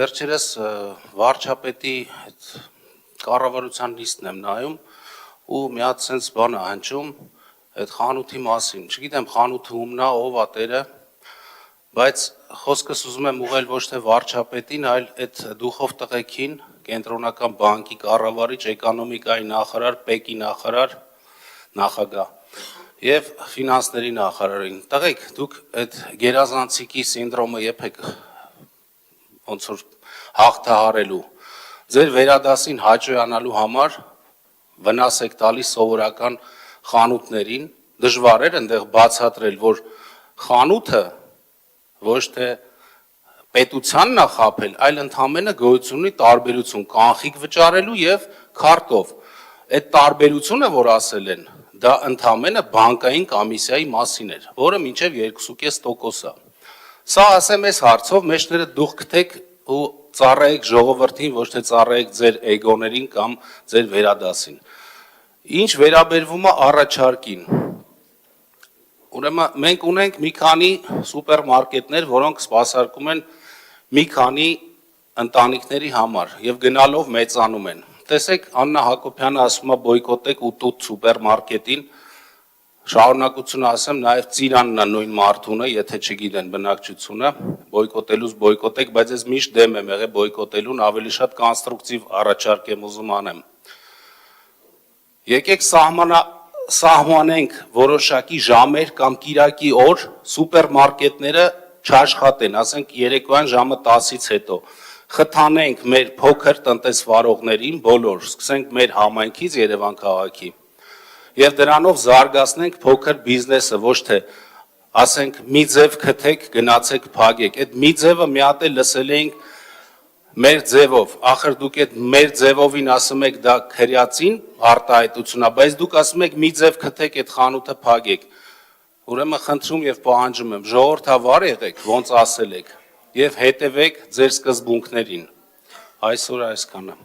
Վերջերս վարչապետի այդ կառավարության նիստն եմ նայում ու մի հատ sense բան է հնչում այդ խանութի մասին։ Չգիտեմ խանութը ումն է, ով է տերը, բայց խոսքս ուզում եմ ուղղել ոչ թե վարչապետին, այլ այդ դուխով տղեկին, կենտրոնական բանկի կառավարիչ, էկոնոմիկայի նախարար, ՊԵԿ-ի նախագահ եւ ֆինանսների նախարարին։ Տղեկ, դուք այդ գերազանցիկի սինդրոմը եփեք ոնց որ հաղթահարելու ձեր վերադասին հաճոյանալու համար վնաս եք տալիս սովորական խանութներին, դժվար էր այնտեղ բացատրել, որ խանութը ոչ թե պետությանն է խաբել, այլ ընդհանրապես գոյություն ունի տարբերություն կանխիկ վճարելու եւ քարտով։ Այդ տարբերությունը, որ ասել են, դա ընդհանրապես բանկային կոմիսիայի մասին էր, որը մինչև 2.5% է։ Սա ասեմ այս հարցով մեջները դուք գտեք ու ծառայեք ժողովրդին, ոչ թե ծառայեք ձեր էգոներին կամ ձեր վերադասին։ Ինչ վերաբերվում է առաջարկին։ Ուրեմն մենք ունենք մի քանի սուպերմարկետներ, որոնք սպասարկում են մի քանի ընտանիքների համար եւ գնալով մեծանում են։ Տեսեք, Աննա Հակոբյանը ասում է բոյկոտեք ուտուտ սուպերմարկետին, շարունակությունը ասեմ, նաև Ծիրանն է նույն մարդունը, եթե չգիտեն բնակչությունը, բոյկոտելուց բոյկոտեք, բայց ես միշտ դեմ եմ եղել բոյկոտելուն, ավելի շատ կոնստրուկտիվ առաջարկ եմ ուզում անեմ։ Եկեք սահմանենք որոշակի ժամեր կամ կիրակի օր սուպերմարկետները չաշխատեն, ասենք երեկոյան ժամը 10-ից հետո, խթանենք մեր փոքր տնտեսվարողներին բոլոր, սկսենք մեր համայնքից Երևան քաղաքի եւ դրանով զարգացնենք փոքր բիզնեսը, ոչ թե ասենք մի ձև քթեք, գնացեք փագեք։ Այդ մի ձևը մի հատ էլ լսել էինք մեր ձևով, ախր դուք այդ մեր ձևովին ասում եք դա քրյացին արտահայտություն է, բայց դուք ասում եք մի ձև քթեք, այդ խանութը փագեք։ Ուրեմն խնդրում եւ պահանջում եմ, ժողովրդավար եղեք, ոնց ասել եք, եւ հետեւեք ձեր սկզբունքներին։ Այսօր այսքանը։